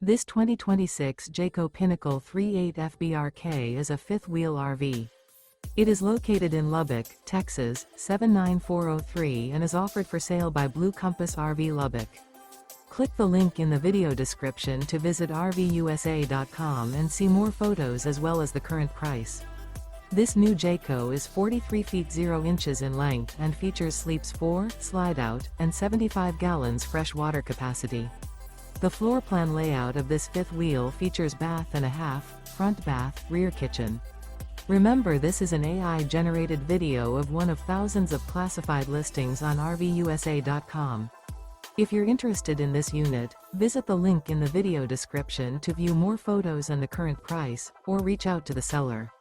This 2026 Jayco Pinnacle 38 FBRK is a fifth-wheel RV. It is located in Lubbock, Texas, 79403 and is offered for sale by Blue Compass RV Lubbock. Click the link in the video description to visit RVUSA.com and see more photos as well as the current price. This new Jayco is 43 feet 0 inches in length and features sleeps 4, Slideout, and 75 gallons fresh water capacity. The floor plan layout of this fifth wheel features bath and a half, front bath, rear kitchen. Remember, this is an AI-generated video of one of thousands of classified listings on RVUSA.com. If you're interested in this unit, visit the link in the video description to view more photos and the current price, or reach out to the seller.